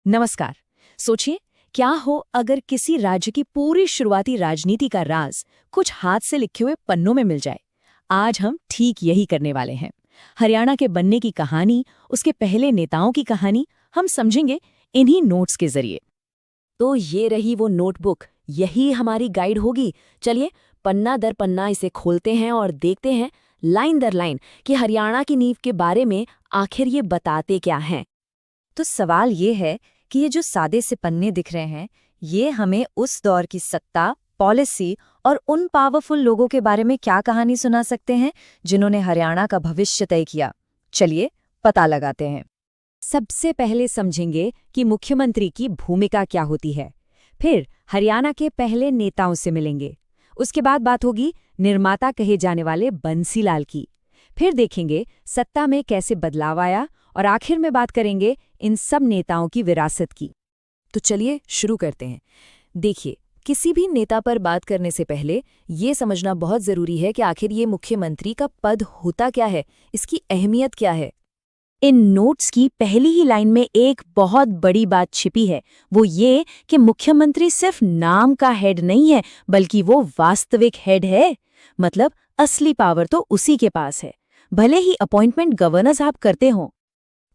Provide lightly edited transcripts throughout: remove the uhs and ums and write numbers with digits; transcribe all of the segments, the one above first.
नमस्कार। सोचिए, क्या हो अगर किसी राज्य की पूरी शुरुआती राजनीति का राज कुछ हाथ से लिखे हुए पन्नों में मिल जाए। आज हम ठीक यही करने वाले हैं। हरियाणा के बनने की कहानी, उसके पहले नेताओं की कहानी हम समझेंगे इन्हीं नोट्स के जरिए। तो ये रही वो नोटबुक, यही हमारी गाइड होगी। चलिए पन्ना दर पन्ना इसे खोलते हैं और देखते हैं लाइन दर लाइन कि हरियाणा की नींव के बारे में आखिर ये बताते क्या हैं। तो सवाल ये है कि ये जो सादे से पन्ने दिख रहे हैं, ये हमें उस दौर की सत्ता, पॉलिसी और उन पावरफुल लोगों के बारे में क्या कहानी सुना सकते हैं जिन्होंने हरियाणा का भविष्य तय किया। चलिए पता लगाते हैं। सबसे पहले समझेंगे कि मुख्यमंत्री की भूमिका क्या होती है। फिर हरियाणा के पहले नेताओं से मिलेंगे। उसके बाद बात होगी निर्माता कहे जाने वाले बंसीलाल की। फिर देखेंगे सत्ता में कैसे बदलाव आया और आखिर में बात करेंगे इन सब नेताओं की विरासत की। तो चलिए शुरू करते हैं। देखिए, किसी भी नेता पर बात करने से पहले ये समझना बहुत जरूरी है कि आखिर ये मुख्यमंत्री का पद होता क्या है, इसकी अहमियत क्या है। इन नोट्स की पहली ही लाइन में एक बहुत बड़ी बात छिपी है, वो ये कि मुख्यमंत्री सिर्फ नाम का हेड नहीं है, बल्कि वो वास्तविक हेड है। मतलब असली पावर तो उसी के पास है, भले ही अपॉइंटमेंट गवर्नर साहब करते हों।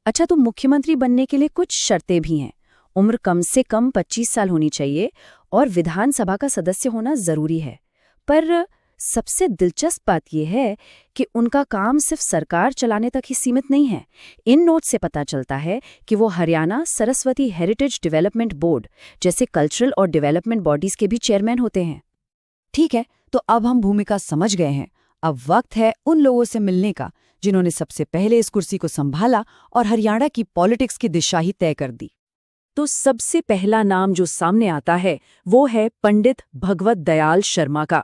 अच्छा, तो मुख्यमंत्री बनने के लिए कुछ शर्तें भी हैं। उम्र कम से कम 25 साल होनी चाहिए और विधानसभा का सदस्य होना जरूरी है। पर सबसे दिलचस्प बात यह है कि उनका काम सिर्फ सरकार चलाने तक ही सीमित नहीं है। इन नोट से पता चलता है कि वो Haryana Saraswati heritage development board जैसे कल्चरल और डेवलपमेंट बॉडीज के भी चेयरमैन होते हैं। ठीक है, तो अब हम भूमिका समझ गए हैं। अब वक्त है उन लोगों से मिलने का जिन्होंने सबसे पहले इस कुर्सी को संभाला और हरियाणा की पॉलिटिक्स की दिशा ही तय कर दी। तो सबसे पहला नाम जो सामने आता है वो है पंडित भगवत दयाल शर्मा का।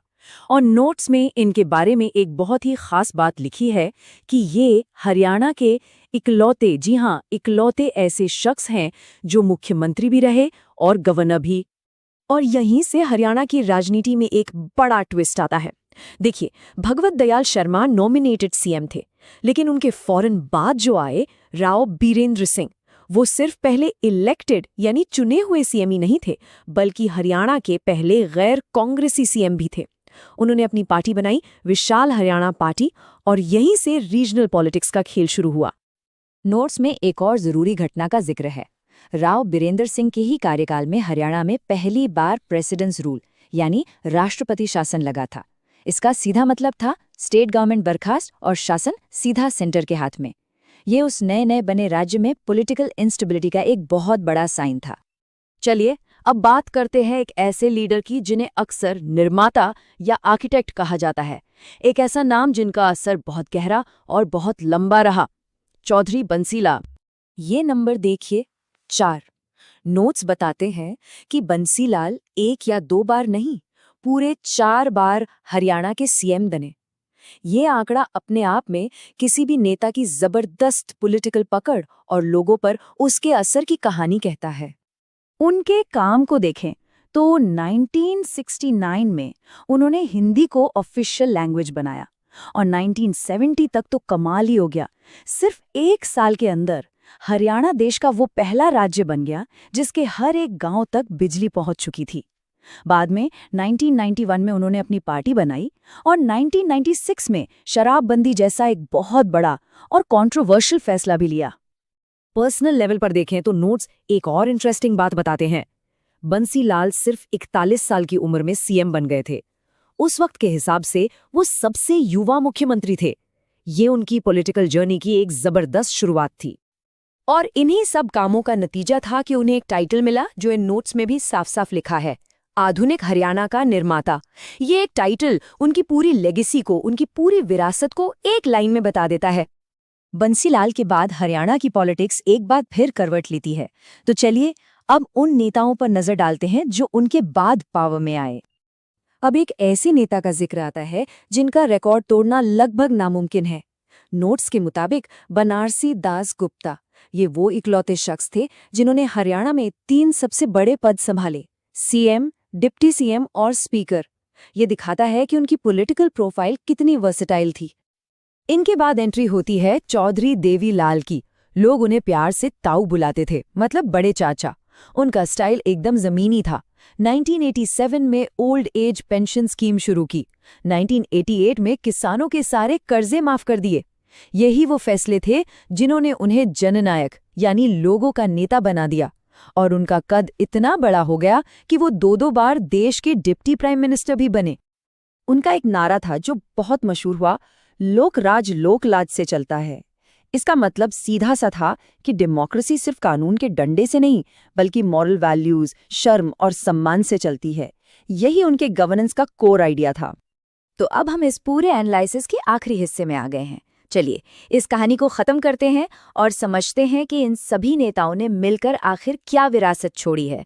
और नोट्स में इनके बारे में एक बहुत ही खास बात लिखी है कि ये हरियाणा के इकलौते, जी हाँ, इकलौते ऐसे शख्स हैं जो मुख्यमंत्री भी रहे और गवर्नर भी। और यहीं से हरियाणा की राजनीति में एक बड़ा ट्विस्ट आता है। देखिए, भगवत दयाल शर्मा नॉमिनेटेड सीएम थे, लेकिन उनके फौरन बाद जो आए राव बीरेंद्र सिंह, वो सिर्फ पहले इलेक्टेड यानी चुने हुए सीएम ही नहीं थे, बल्कि हरियाणा के पहले गैर कांग्रेसी सीएम भी थे। उन्होंने अपनी पार्टी बनाई, विशाल हरियाणा पार्टी, और यहीं से रीजनल पॉलिटिक्स का खेल शुरू हुआ। नोट्स में एक और जरूरी घटना का जिक्र है। राव बीरेंद्र सिंह के ही कार्यकाल में हरियाणा में पहली बार प्रेसिडेंस रूल यानी राष्ट्रपति शासन लगा था। इसका सीधा मतलब था स्टेट गवर्नमेंट बर्खास्त और शासन सीधा सेंटर के हाथ में। ये उस नए नए बने राज्य में पॉलिटिकल इंस्टेबिलिटी का एक बहुत बड़ा साइन था। चलिए अब बात करते हैं एक ऐसे लीडर की जिन्हें अक्सर निर्माता या आर्किटेक्ट कहा जाता है। एक ऐसा नाम जिनका असर बहुत गहरा और बहुत लंबा रहा, चौधरी बंसीलाल। ये नंबर देखिए, 4। नोट्स बताते हैं कि बंसीलाल एक या दो बार नहीं, पूरे 4 बार हरियाणा के सीएम बने। ये आंकड़ा अपने आप में किसी भी नेता की जबरदस्त पॉलिटिकल पकड़ और लोगों पर उसके असर की कहानी कहता है। उनके काम को देखें तो 1969 में उन्होंने हिंदी को ऑफिशियल लैंग्वेज बनाया और 1970 तक तो कमाल ही हो गया। सिर्फ 1 साल के अंदर हरियाणा देश का वो पहला राज्य बन गया जिसके हर एक गांव तक बिजली पहुंच चुकी थी। बाद में 1991 में उन्होंने अपनी पार्टी बनाई और 1996 में शराबबंदी जैसा एक बहुत बड़ा और कंट्रोवर्शियल फैसला भी लिया। पर्सनल लेवल पर देखें तो नोट्स एक और इंटरेस्टिंग बात बताते हैं। बंसीलाल सिर्फ 41 साल की उम्र में सीएम बन गए थे। उस वक्त के हिसाब से वो सबसे युवा मुख्यमंत्री थे। ये उनकी पॉलिटिकल जर्नी की एक जबरदस्त शुरुआत थी। और इन्हीं सब कामों का नतीजा था कि उन्हें एक टाइटल मिला जो इन नोट्स में भी साफ साफ लिखा है, आधुनिक हरियाणा का निर्माता। ये एक टाइटल उनकी पूरी लेगेसी को, उनकी पूरी विरासत को एक लाइन में बता देता है। बंसीलाल के बाद हरियाणा की पॉलिटिक्स एक बार फिर करवट लेती है। तो चलिए अब उन नेताओं पर नजर डालते हैं जो उनके बाद पावर में आए। अब एक ऐसे नेता का जिक्र आता है जिनका रिकॉर्ड तोड़ना लगभग नामुमकिन है। नोट्स के मुताबिक बनारसी दास गुप्ता, ये वो इकलौते शख्स थे जिन्होंने हरियाणा में 3 सबसे बड़े पद संभाले, सीएम, डिप्टी सीएम और स्पीकर। ये दिखाता है कि उनकी पॉलिटिकल प्रोफाइल कितनी वर्सेटाइल थी। इनके बाद एंट्री होती है चौधरी देवीलाल की। लोग उन्हें प्यार से ताऊ बुलाते थे, मतलब बड़े चाचा। उनका स्टाइल एकदम जमीनी था। 1987 में ओल्ड एज पेंशन स्कीम शुरू की। 1988 में किसानों के सारे कर्जे माफ कर दिए। यही वो फैसले थे जिन्होंने उन्हें जननायक यानी लोगों का नेता बना दिया। और उनका कद इतना बड़ा हो गया कि वो 2-2 बार देश के डिप्टी प्राइम मिनिस्टर भी बने। उनका एक नारा था जो बहुत मशहूर हुआ, लोक राज लोक लाज से चलता है। इसका मतलब सीधा सा था कि डेमोक्रेसी सिर्फ कानून के डंडे से नहीं, बल्कि मॉरल वैल्यूज, शर्म और सम्मान से चलती है। यही उनके गवर्नेंस का कोर आइडिया था। तो अब हम इस पूरे एनालिसिस के आखिरी हिस्से में आ गए हैं। चलिए इस कहानी को खत्म करते हैं और समझते हैं कि इन सभी नेताओं ने मिलकर आखिर क्या विरासत छोड़ी है।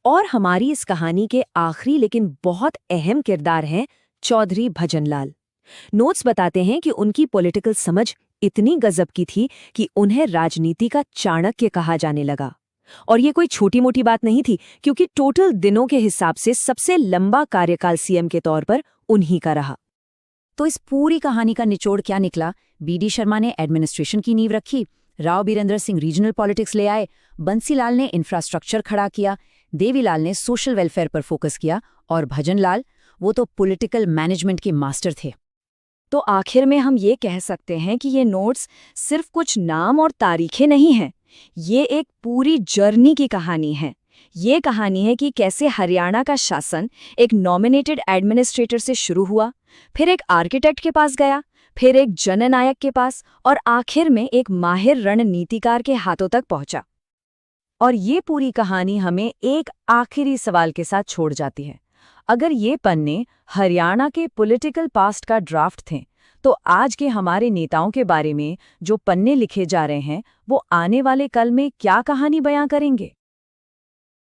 और हमारी इस कहानी के आखिरी लेकिन बहुत अहम किरदार हैं चौधरी भजनलाल। नोट्स बताते हैं कि उनकी पॉलिटिकल समझ इतनी गजब की थी कि उन्हें राजनीति का चाणक्य कहा जाने लगा। और ये कोई छोटी मोटी बात नहीं थी, क्योंकि टोटल दिनों के हिसाब से सबसे लंबा कार्यकाल सीएम के तौर पर उन्हीं का रहा। तो इस पूरी कहानी का निचोड़ क्या निकला? बीडी शर्मा ने एडमिनिस्ट्रेशन की नींव रखी, राव बीरेंद्र सिंह रीजनल पॉलिटिक्स ले आए, बंसीलाल ने इंफ्रास्ट्रक्चर खड़ा किया, देवीलाल ने सोशल वेलफेयर पर फोकस किया और भजनलाल, वो तो पॉलिटिकल मैनेजमेंट के मास्टर थे। तो आखिर में हम ये कह सकते हैं कि ये नोट्स सिर्फ कुछ नाम और तारीखें नहीं हैं, ये एक पूरी जर्नी की कहानी है। ये कहानी है कि कैसे हरियाणा का शासन एक नॉमिनेटेड एडमिनिस्ट्रेटर से शुरू हुआ, फिर एक आर्किटेक्ट के पास गया, फिर एक जननायक के पास और आखिर में एक माहिर रणनीतिकार के हाथों तक पहुंचा। और ये पूरी कहानी हमें एक आखिरी सवाल के साथ छोड़ जाती है। अगर ये पन्ने हरियाणा के पॉलिटिकल पास्ट का ड्राफ्ट थे, तो आज के हमारे नेताओं के बारे में जो पन्ने लिखे जा रहे हैं, वो आने वाले कल में क्या कहानी बयां करेंगे?